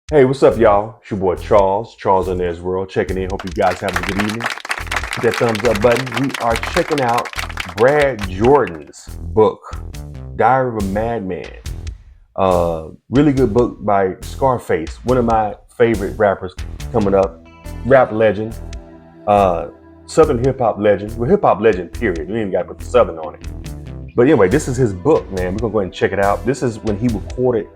Hey, what's up, y'all? It's your boy Charles on There's World, checking in. Hope you guys having a good evening. Hit that thumbs up button. We are checking out Brad Jordan's book, Diary of a Madman. Really good book by Scarface, one of my favorite rappers coming up. Rap legend, uh, Southern hip hop legend. Well, hip hop legend, period. You ain't even got to put the Southern on it. But anyway, this is his book, man. We're gonna go ahead and check it out. This is when he recorded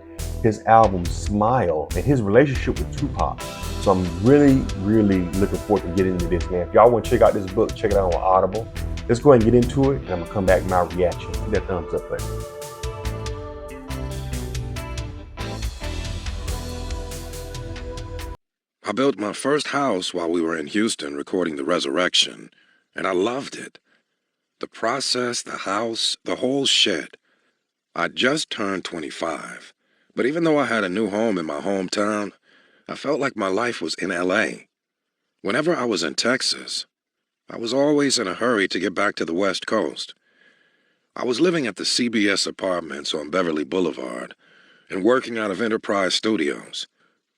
his album Smile and his relationship with Tupac. So I'm really looking forward to getting into this, man. If y'all want to check out this book, check it out on Audible. Let's go ahead and get into it, and I'm gonna come back with my reaction. Hit that thumbs up button. I built my first house while we were in Houston recording The Resurrection, and I loved it. The process, the house, the whole shit. I just turned 25, but even though I had a new home in my hometown, I felt like my life was in LA. Whenever I was in Texas, I was always in a hurry to get back to the West Coast. I was living at the CBS Apartments on Beverly Boulevard and working out of Enterprise Studios.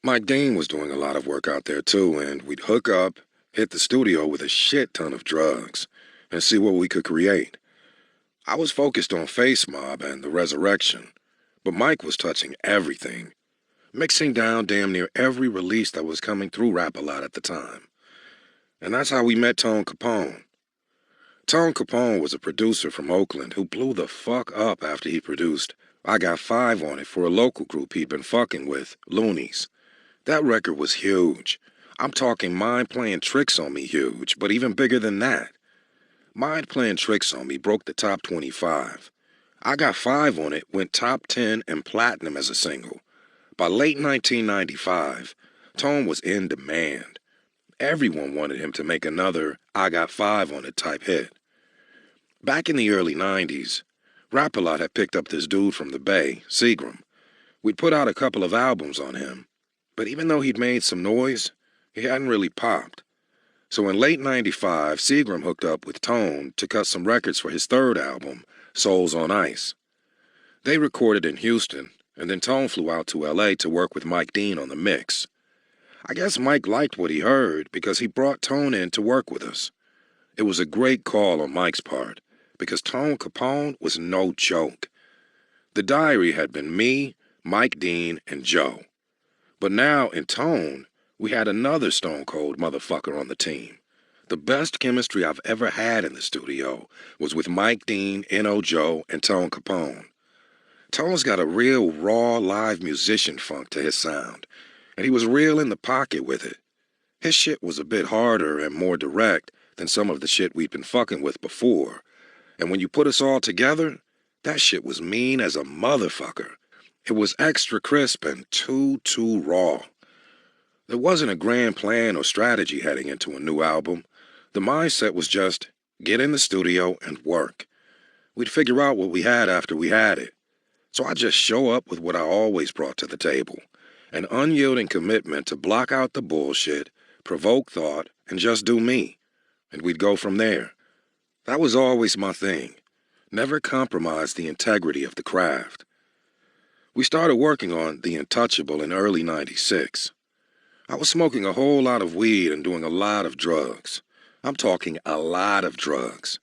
Mike Dean was doing a lot of work out there too, and we'd hook up, hit the studio with a shit ton of drugs, and see what we could create. I was focused on Face Mob and The Resurrection, but Mike was touching everything, mixing down damn near every release that was coming through Rap-A-Lot at the time. And that's how we met Tone Capone. Tone Capone was a producer from Oakland who blew the fuck up after he produced I Got Five on It for a local group he'd been fucking with, Loonies. That record was huge. I'm talking Mind Playing Tricks on Me huge, but even bigger than that. Mind Playing Tricks on Me broke the top 25. I Got Five on It went top 10 and platinum as a single. By late 1995, Tone was in demand. Everyone wanted him to make another I Got Five on It type hit. Back in the early 90s, Rap-A-Lot had picked up this dude from the Bay, Seagram. We'd put out a couple of albums on him, but even though he'd made some noise, he hadn't really popped. So in late 95, Seagram hooked up with Tone to cut some records for his third album, Souls on Ice. They recorded in Houston, and then Tone flew out to LA to work with Mike Dean on the mix. I guess Mike liked what he heard because he brought Tone in to work with us. It was a great call on Mike's part, because Tone Capone was no joke. The Diary had been me, Mike Dean, and Joe. But now, in Tone, we had another stone-cold motherfucker on the team. The best chemistry I've ever had in the studio was with Mike Dean, N.O. Joe, and Tone Capone. Tone's got a real raw live musician funk to his sound, and he was real in the pocket with it. His shit was a bit harder and more direct than some of the shit we'd been fucking with before, and when you put us all together, that shit was mean as a motherfucker. It was extra crisp and too raw. There wasn't a grand plan or strategy heading into a new album. The mindset was just get in the studio and work. We'd figure out what we had after we had it. So I just show up with what I always brought to the table, an unyielding commitment to block out the bullshit, provoke thought, and just do me. And we'd go from there. That was always my thing. Never compromise the integrity of the craft. We started working on The Untouchable in early 96. I was smoking a whole lot of weed and doing a lot of drugs. I'm talking a lot of drugs.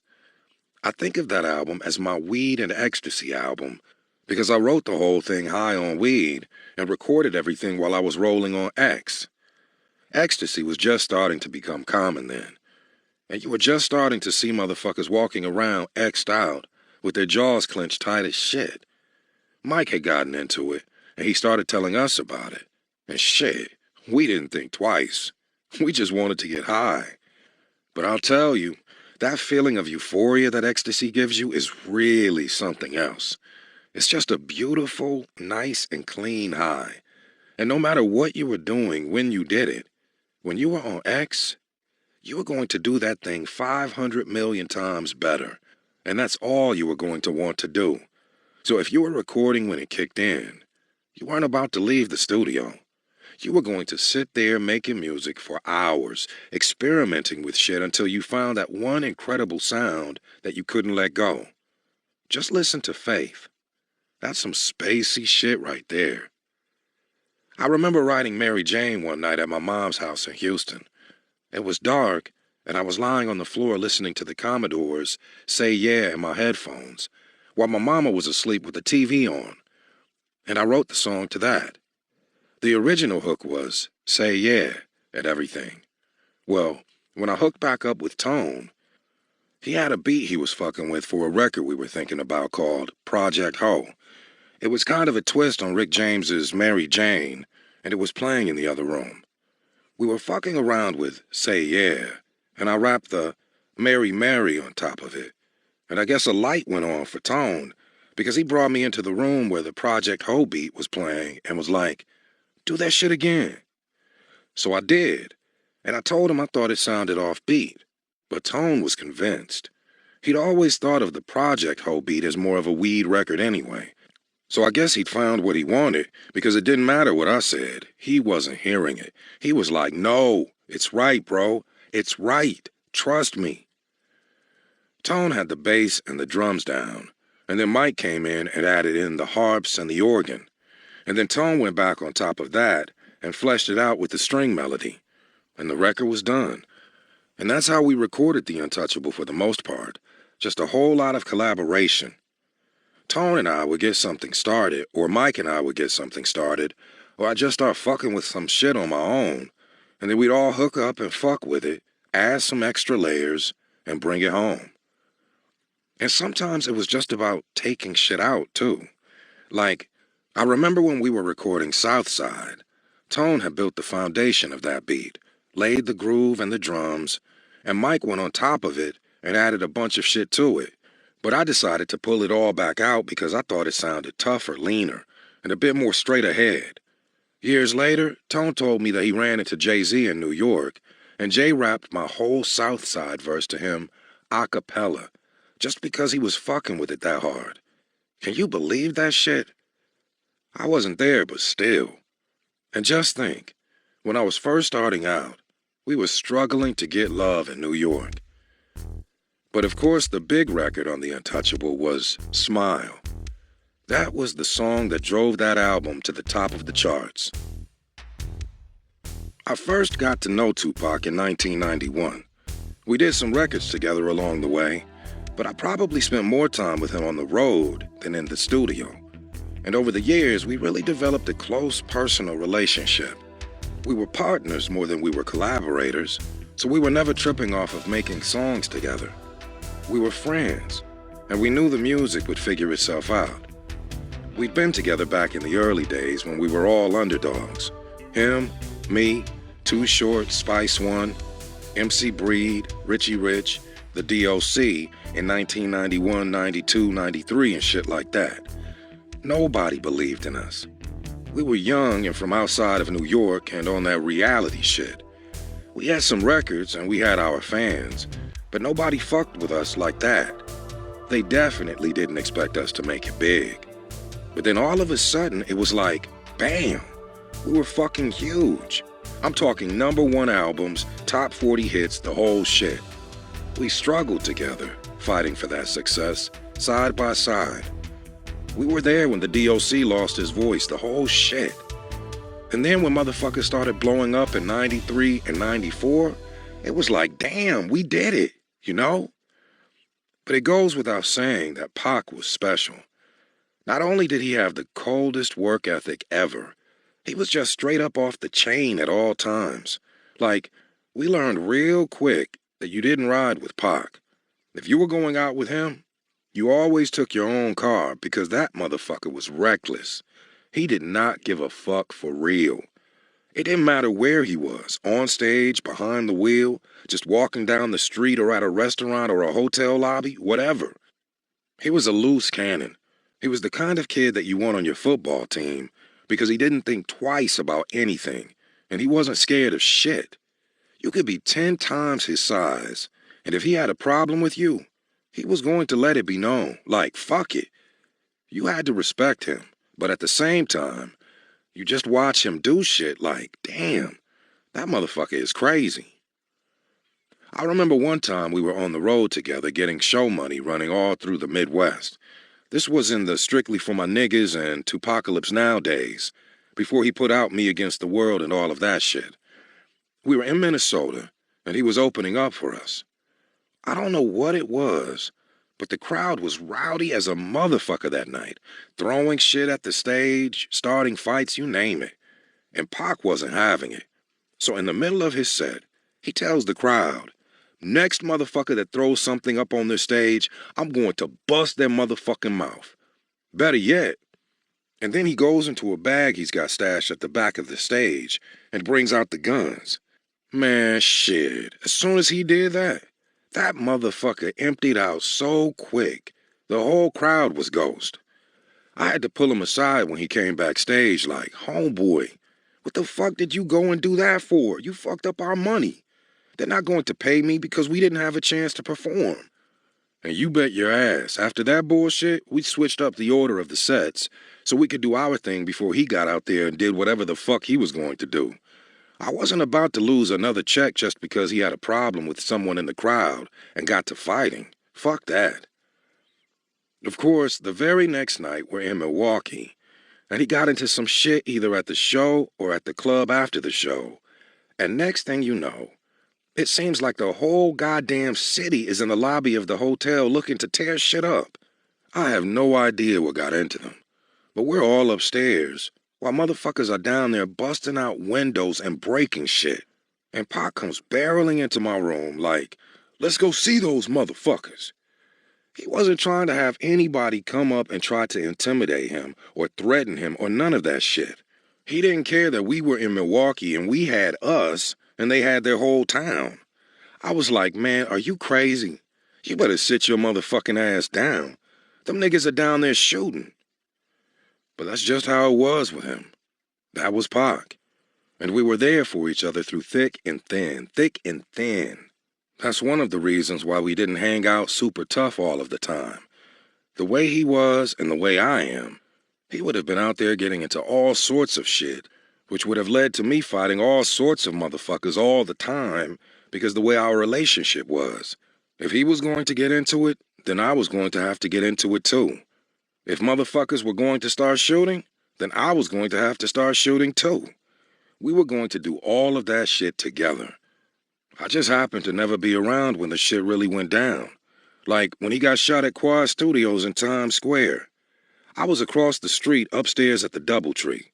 I think of that album as my weed and ecstasy album because I wrote the whole thing high on weed and recorded everything while I was rolling on X. Ecstasy was just starting to become common then, and you were just starting to see motherfuckers walking around X'd out with their jaws clenched tight as shit. Mike had gotten into it, and he started telling us about it. And shit, we didn't think twice. We just wanted to get high. But I'll tell you, that feeling of euphoria that ecstasy gives you is really something else. It's just a beautiful, nice, and clean high. And no matter what you were doing when you did it, when you were on X, you were going to do that thing 500 million times better. And that's all you were going to want to do. So if you were recording when it kicked in, you weren't about to leave the studio. You were going to sit there making music for hours, experimenting with shit until you found that one incredible sound that you couldn't let go. Just listen to Faith. That's some spacey shit right there. I remember writing Mary Jane one night at my mom's house in Houston. It was dark, and I was lying on the floor listening to the Commodores say yeah in my headphones, while my mama was asleep with the TV on, and I wrote the song to that. The original hook was say yeah at everything. Well, when I hooked back up with Tone, he had a beat he was fucking with for a record we were thinking about called Project Ho. It was kind of a twist on Rick James's Mary Jane, and it was playing in the other room. We were fucking around with Say Yeah, and I rapped the Mary Mary on top of it. And I guess a light went on for Tone, because he brought me into the room where the Project Ho beat was playing and was like, do that shit again. So I did, and I told him I thought it sounded offbeat, but Tone was convinced. He'd always thought of the Project Ho beat as more of a weed record anyway. So I guess he'd found what he wanted, because it didn't matter what I said. He wasn't hearing it. He was like, no, it's right, bro. It's right. Trust me. Tone had the bass and the drums down, and then Mike came in and added in the harps and the organ. And then Tone went back on top of that and fleshed it out with the string melody. And the record was done. And that's how we recorded the Untouchable for the most part. Just a whole lot of collaboration. Tone and I would get something started, or Mike and I would get something started, or I'd just start fucking with some shit on my own, and then we'd all hook up and fuck with it, add some extra layers, and bring it home. And sometimes it was just about taking shit out, too. Like, I remember when we were recording Southside, Tone had built the foundation of that beat, laid the groove and the drums, and Mike went on top of it and added a bunch of shit to it. But I decided to pull it all back out because I thought it sounded tougher, leaner, and a bit more straight ahead. Years later, Tone told me that he ran into Jay-Z in New York, and Jay rapped my whole Southside verse to him a cappella, just because he was fucking with it that hard. Can you believe that shit? I wasn't there, but still. And just think, when I was first starting out, we were struggling to get love in New York. But of course, the big record on The Untouchable was Smile. That was the song that drove that album to the top of the charts. I first got to know Tupac in 1991. We did some records together along the way, but I probably spent more time with him on the road than in the studio. And over the years, we really developed a close personal relationship. We were partners more than we were collaborators, so we were never tripping off of making songs together. We were friends, and we knew the music would figure itself out. We'd been together back in the early days when we were all underdogs. Him, me, Too Short, Spice One, MC Breed, Richie Rich, the DOC in 1991, 92, 93 and shit like that. Nobody believed in us. We were young and from outside of New York and on that reality shit. We had some records and we had our fans, but nobody fucked with us like that. They definitely didn't expect us to make it big. But then all of a sudden, it was like, bam, we were fucking huge. I'm talking #1 albums, top 40 hits, the whole shit. We struggled together, fighting for that success, side by side. We were there when the DOC lost his voice, the whole shit. And then when motherfuckers started blowing up in 93 and 94, it was like, damn, we did it, you know? But it goes without saying that Pac was special. Not only did he have the coldest work ethic ever, he was just straight up off the chain at all times. Like, we learned real quick that you didn't ride with Pac. If you were going out with him, you always took your own car because that motherfucker was reckless. He did not give a fuck for real. It didn't matter where he was, on stage, behind the wheel, just walking down the street or at a restaurant or a hotel lobby, whatever. He was a loose cannon. He was the kind of kid that you want on your football team because he didn't think twice about anything, and he wasn't scared of shit. You could be 10 times his size, and if he had a problem with you, he was going to let it be known, like, fuck it. You had to respect him, but at the same time, you just watch him do shit like, damn, that motherfucker is crazy. I remember one time we were on the road together getting show money running all through the Midwest. This was in the Strictly for My Niggas and Tupacalypse Now days. before he put out Me Against the World and all of that shit. We were in Minnesota, and he was opening up for us. I don't know what it was, but the crowd was rowdy as a motherfucker that night, throwing shit at the stage, starting fights, you name it. And Pac wasn't having it. So in the middle of his set, he tells the crowd, next motherfucker that throws something up on this stage, I'm going to bust their motherfucking mouth. Better yet. And then he goes into a bag he's got stashed at the back of the stage and brings out the guns. Man, shit. As soon as he did that, that motherfucker emptied out so quick, the whole crowd was ghost. I had to pull him aside when he came backstage like, homeboy, what the fuck did you go and do that for? You fucked up our money. They're not going to pay me because we didn't have a chance to perform. And you bet your ass, after that bullshit, we switched up the order of the sets so we could do our thing before he got out there and did whatever the fuck he was going to do. I wasn't about to lose another check just because he had a problem with someone in the crowd and got to fighting. Fuck that. Of course, the very next night we're in Milwaukee, and he got into some shit either at the show or at the club after the show. And next thing you know, it seems like the whole goddamn city is in the lobby of the hotel looking to tear shit up. I have no idea what got into them, but we're all upstairs while motherfuckers are down there busting out windows and breaking shit. And Pac comes barreling into my room like, let's go see those motherfuckers. He wasn't trying to have anybody come up and try to intimidate him or threaten him or none of that shit. He didn't care that we were in Milwaukee and we had us and they had their whole town. I was like, man, are you crazy? You better sit your motherfucking ass down. Them niggas are down there shooting. But that's just how it was with him. That was Pac. And we were there for each other through thick and thin, thick and thin. That's one of the reasons why we didn't hang out super tough all of the time. The way he was and the way I am, he would have been out there getting into all sorts of shit, which would have led to me fighting all sorts of motherfuckers all the time because the way our relationship was. If he was going to get into it, then I was going to have to get into it too. If motherfuckers were going to start shooting, then I was going to have to start shooting too. We were going to do all of that shit together. I just happened to never be around when the shit really went down. Like when he got shot at Quad Studios in Times Square. I was across the street upstairs at the Doubletree.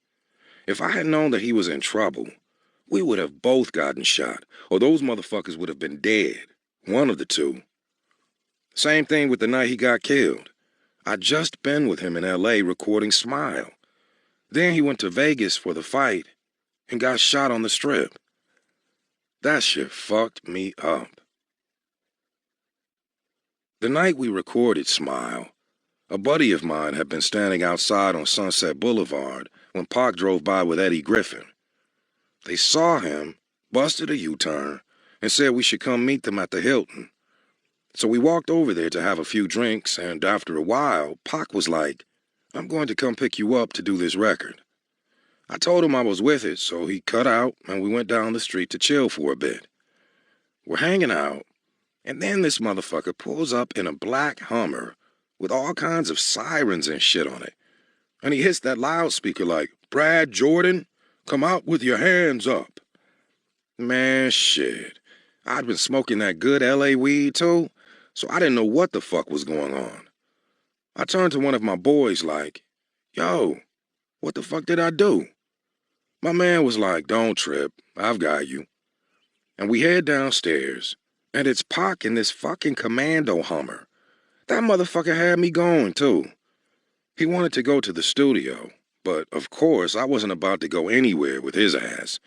If I had known that he was in trouble, we would have both gotten shot, or those motherfuckers would have been dead. One of the two. Same thing with the night he got killed. I'd just been with him in L.A. recording Smile. Then he went to Vegas for the fight and got shot on the Strip. That shit fucked me up. The night we recorded Smile, a buddy of mine had been standing outside on Sunset Boulevard when Pac drove by with Eddie Griffin. They saw him, busted a U-turn, and said we should come meet them at the Hilton. So we walked over there to have a few drinks, and after a while, Pac was like, I'm going to come pick you up to do this record. I told him I was with it, so he cut out, and we went down the street to chill for a bit. We're hanging out, and then this motherfucker pulls up in a black Hummer with all kinds of sirens and shit on it. And he hits that loudspeaker like, Brad Jordan, come out with your hands up. Man, shit. I'd been smoking that good L.A. weed, too, so I didn't know what the fuck was going on. I turned to one of my boys like, yo, what the fuck did I do? My man was like, don't trip, I've got you. And we head downstairs, and it's Pac in this fucking commando Hummer. That motherfucker had me going, too. He wanted to go to the studio, but of course I wasn't about to go anywhere with his ass.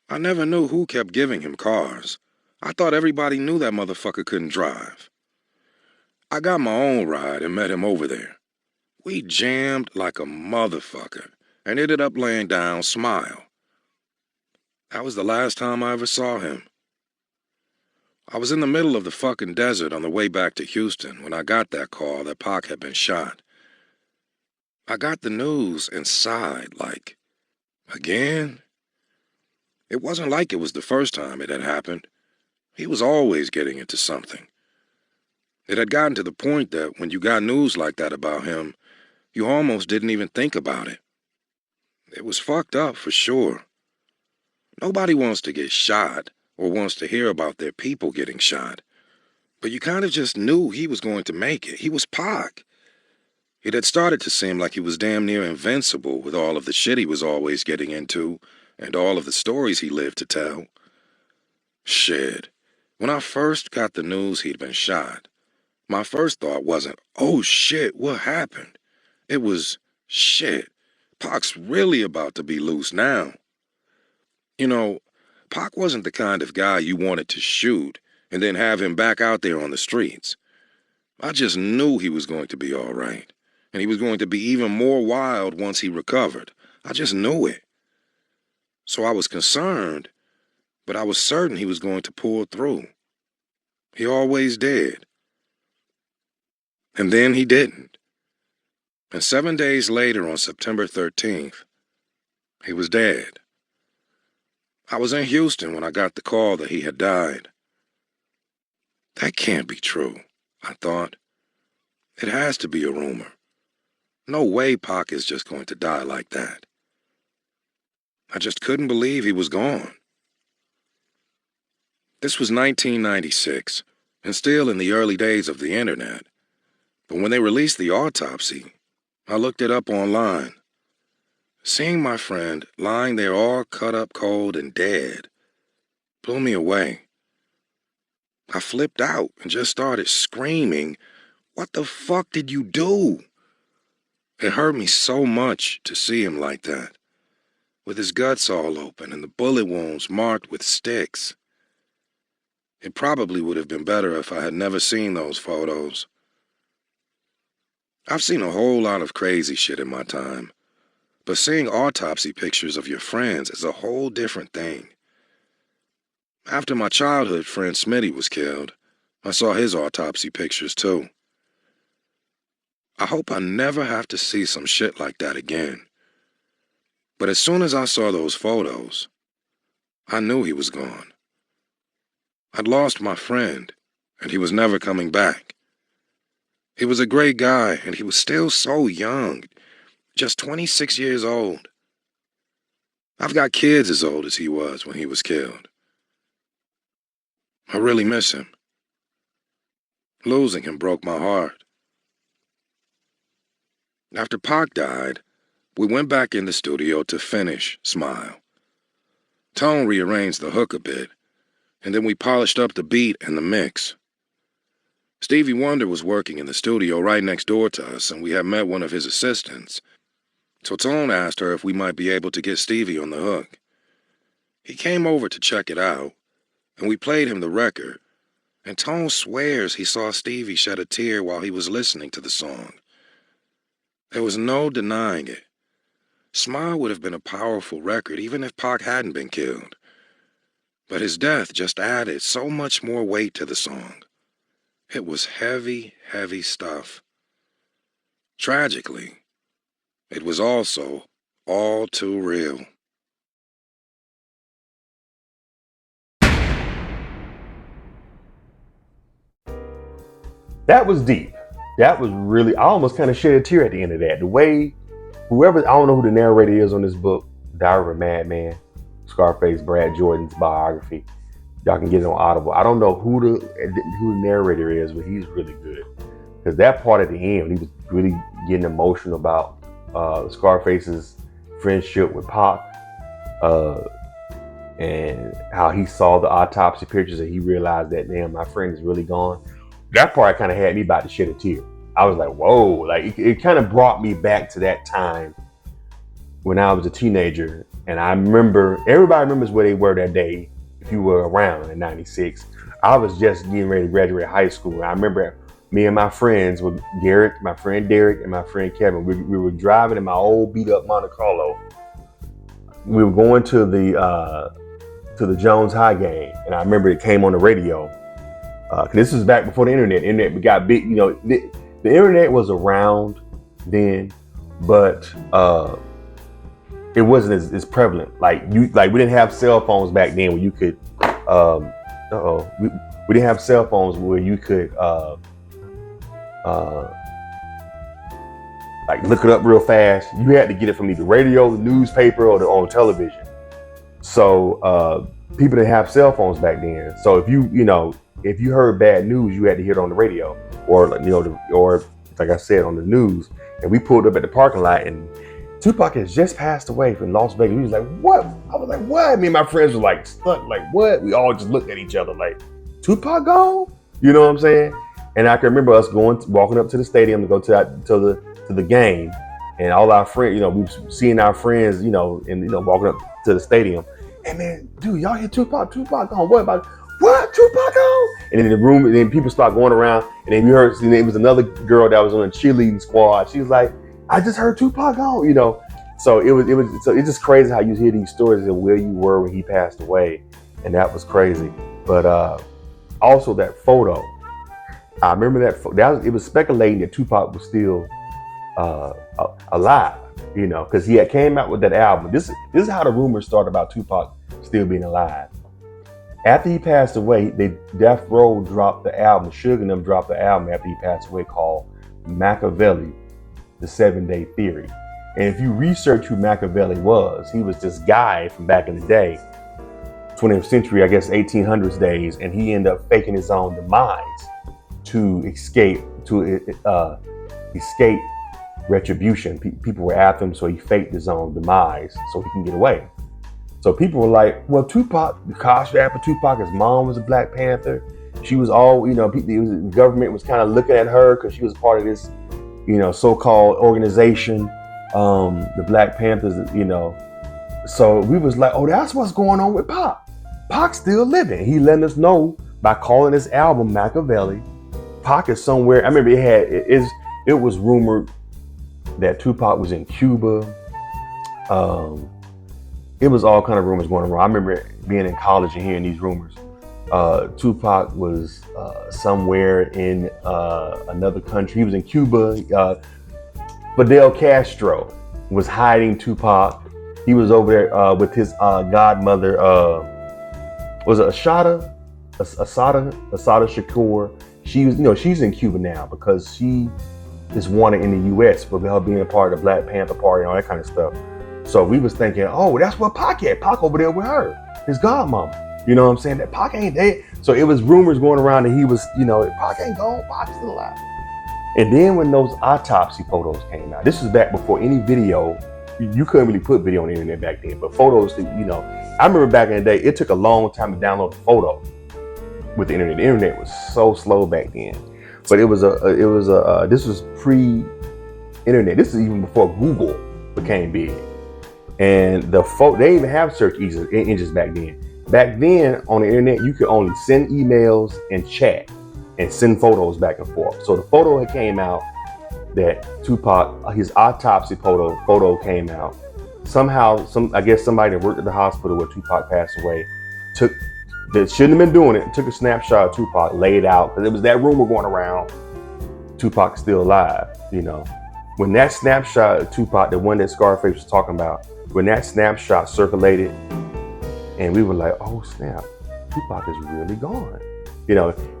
I never knew who kept giving him cars. I thought everybody knew that motherfucker couldn't drive. I got my own ride and met him over there. We jammed like a motherfucker and ended up laying down Smile. That was the last time I ever saw him. I was in the middle of the fucking desert on the way back to Houston when I got that call that Pac had been shot. I got the news and sighed like, again? It wasn't like it was the first time it had happened. He was always getting into something. It had gotten to the point that when you got news like that about him, you almost didn't even think about it. It was fucked up for sure. Nobody wants to get shot or wants to hear about their people getting shot. But you kind of just knew he was going to make it. He was Pac. It had started to seem like he was damn near invincible with all of the shit he was always getting into and all of the stories he lived to tell. Shit. When I first got the news he'd been shot, my first thought wasn't, oh shit, what happened? It was, shit, Pac's really about to be loose now. You know, Pac wasn't the kind of guy you wanted to shoot and then have him back out there on the streets. I just knew he was going to be all right, and he was going to be even more wild once he recovered. I just knew it. So I was concerned, but I was certain he was going to pull through. He always did. And then he didn't. And 7 days later, on September 13th, he was dead. I was in Houston when I got the call that he had died. That can't be true, I thought. It has to be a rumor. No way Pac is just going to die like that. I just couldn't believe he was gone. This was 1996, and still in the early days of the internet. But when they released the autopsy, I looked it up online. Seeing my friend lying there all cut up cold and dead blew me away. I flipped out and just started screaming, "What the fuck did you do?" It hurt me so much to see him like that, with his guts all open and the bullet wounds marked with sticks. It probably would have been better if I had never seen those photos. I've seen a whole lot of crazy shit in my time, but seeing autopsy pictures of your friends is a whole different thing. After my childhood friend Smitty was killed, I saw his autopsy pictures too. I hope I never have to see some shit like that again. But as soon as I saw those photos, I knew he was gone. I'd lost my friend, and he was never coming back. He was a great guy, and he was still so young, just 26 years old. I've got kids as old as he was when he was killed. I really miss him. Losing him broke my heart. After Pac died, we went back in the studio to finish Smile. Tone rearranged the hook a bit, and then we polished up the beat and the mix. Stevie Wonder was working in the studio right next door to us, and we had met one of his assistants. So Tone asked her if we might be able to get Stevie on the hook. He came over to check it out, and we played him the record, and Tone swears he saw Stevie shed a tear while he was listening to the song. There was no denying it. Smile would have been a powerful record even if Pac hadn't been killed. But his death just added so much more weight to the song. It was heavy, heavy stuff. Tragically, it was also all too real. That was deep. That was really, I almost kind of shed a tear at the end of that. The way, whoever, I don't know who the narrator is on this book, Diary of a Madman, Scarface, Brad Jordan's biography. Y'all can get it on Audible. I don't know who the narrator is, but he's really good. Because that part at the end, he was really getting emotional about Scarface's friendship with Pac, and how he saw the autopsy pictures and he realized that, damn, my friend is really gone. That part kind of had me about to shed a tear. I was like, whoa, like it kind of brought me back to that time when I was a teenager. And I remember, everybody remembers where they were that day. If you were around in '96, I was just getting ready to graduate high school. I remember me and my friends, with Derek, my friend Derek, and my friend Kevin, we were driving in my old beat up Monte Carlo. We were going to the Jones High game, and I remember it came on the radio. Cause this was back before the internet. Internet got big, you know. The internet was around then, but it wasn't as prevalent. Like we didn't have cell phones back then where you could. We didn't have cell phones where you could. I like look it up real fast. You had to get it from either radio, the newspaper, or on television. So people didn't have cell phones back then. So if you heard bad news, you had to hear it on the radio, or or like I said, on the news. And we pulled up at the parking lot, and Tupac has just passed away from Las Vegas. We was like, what? I was like, what? Me and my friends were like stuck, like what? We all just looked at each other like, Tupac gone? You know what I'm saying? And I can remember us walking up to the stadium to go to the game, and all our friends, we were seeing our friends, and walking up to the stadium. Hey man, dude, y'all hear Tupac gone? What about what? Tupac gone? And in the room, and then people start going around, and then you heard, and it was another girl that was on a cheerleading squad. She was like, I just heard Tupac gone, So it's just crazy how you hear these stories of where you were when he passed away, and that was crazy. But also that photo, I remember it was speculating that Tupac was still alive, because he had came out with that album. This is how the rumors started about Tupac still being alive. After he passed away, Death Row dropped the album. Suge and them dropped the album after he passed away called Machiavelli, The 7-Day Theory. And if you research who Machiavelli was, he was this guy from back in the day, 20th century, I guess 1800s days, and he ended up faking his own demise to escape retribution. People were after him, so he faked his own demise so he can get away. So people were like, well, Tupac, the costume for Tupac, his mom was a Black Panther. She was all, the government was kind of looking at her because she was part of this, so-called organization, the Black Panthers, So we was like, oh, that's what's going on with Pac. Pac's still living. He letting us know by calling his album Machiavelli. Pac is somewhere. I remember it was rumored that Tupac was in Cuba. It was all kind of rumors going around. I remember being in college and hearing these rumors. Tupac was somewhere in another country. He was in Cuba. Fidel Castro was hiding Tupac. He was over there with his godmother. Was it Asada Shakur? She was, she's in Cuba now because she is wanted in the U.S. for her being a part of the Black Panther Party and all that kind of stuff. So we was thinking, oh, that's where Pac at. Pac over there with her, his godmama. You know what I'm saying? That Pac ain't dead. So it was rumors going around that he was, Pac ain't gone, Pac's still alive. And then when those autopsy photos came out, this was back before any video. You couldn't really put video on the internet back then, but photos, I remember back in the day, it took a long time to download a photo with the internet. The internet was so slow back then. But this was pre-internet. This is even before Google became big. And they didn't even have search engines back then. Back then on the internet, you could only send emails and chat and send photos back and forth. So the photo that came out that Tupac, his autopsy photo came out. Somehow, I guess somebody that worked at the hospital where Tupac passed away that shouldn't have been doing it, took a snapshot of Tupac, laid out, because it was that rumor going around, Tupac's still alive, When that snapshot of Tupac, the one that Scarface was talking about, when that snapshot circulated, and we were like, oh snap, Tupac is really gone.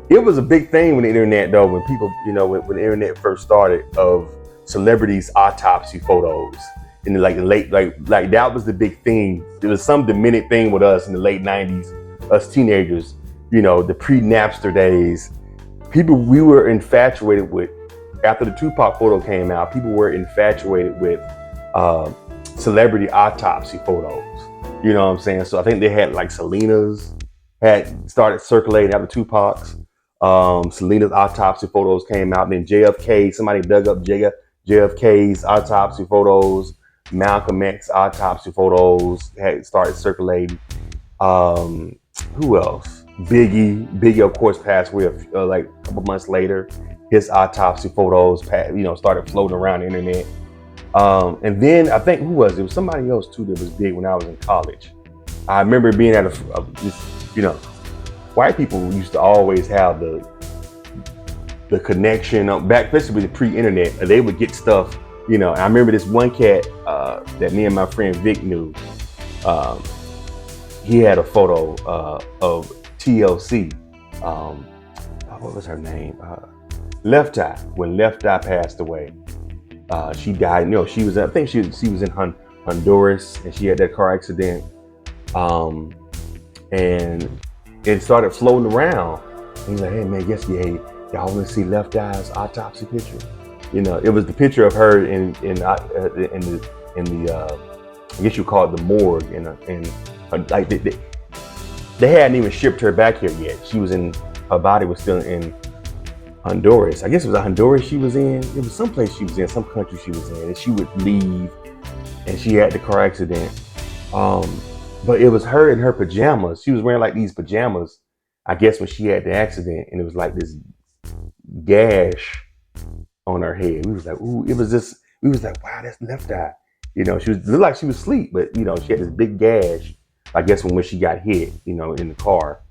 It was a big thing when the internet, though, when people, when the internet first started, of celebrities' autopsy photos. In the late, like that was the big thing. There was some diminished thing with us in the late 90s, us teenagers, the pre-Napster days. We were infatuated with, after the Tupac photo came out, people were infatuated with celebrity autopsy photos. You know what I'm saying? So I think they had like Selena's had started circulating after Tupac's. Selena's autopsy photos came out. And then JFK, somebody dug up JFK's autopsy photos. Malcolm X autopsy photos had started circulating. Who else? Biggie of course passed away like a couple months later. His autopsy photos started floating around the internet. And then I think, who was it? It was somebody else too that was big when I was in college. I remember being at white people used to always have the connection back, especially with the pre-internet. They would get stuff, and I remember this one cat that me and my friend Vic knew. He had a photo of TLC. What was her name? Left Eye. When Left Eye passed away, She died. She was. I think she was in Honduras, and she had that car accident. Um, and it started floating around. And he's like, "Hey man, y'all want to see Left Eye's autopsy picture?" It was the picture of her in the I guess you call it the morgue, like they hadn't even shipped her back here yet. Her body was still in Honduras. I guess it was Honduras she was in. It was someplace she was in, some country she was in, and she would leave, and she had the car accident. But it was her in her pajamas. She was wearing like these pajamas, I guess, when she had the accident, and it was like this gash on her head. We was like, ooh, we was like, wow, that's Left Eye. She looked like she was asleep, but she had this big gash, I guess, when she got hit, in the car.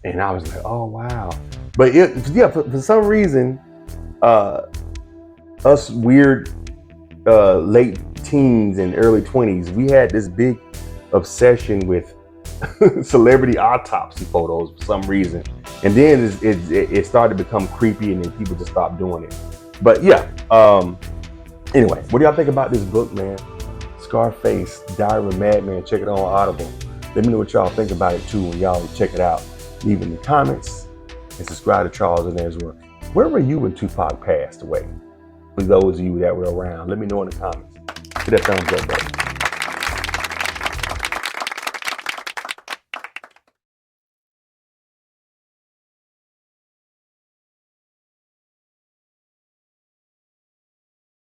And I was like, oh wow. But for some reason, us weird late teens and early 20s, we had this big obsession with celebrity autopsy photos for some reason. And then it started to become creepy, and then people just stopped doing it. But yeah, anyway, what do y'all think about this book, man? Scarface, Diary of a Madman. Check it out on Audible. Let me know what y'all think about it too when y'all check it out. Leave in the comments and subscribe to Charles and Ezra. Where were you when Tupac passed away? For those of you that were around, let me know in the comments. Hit that thumbs up button.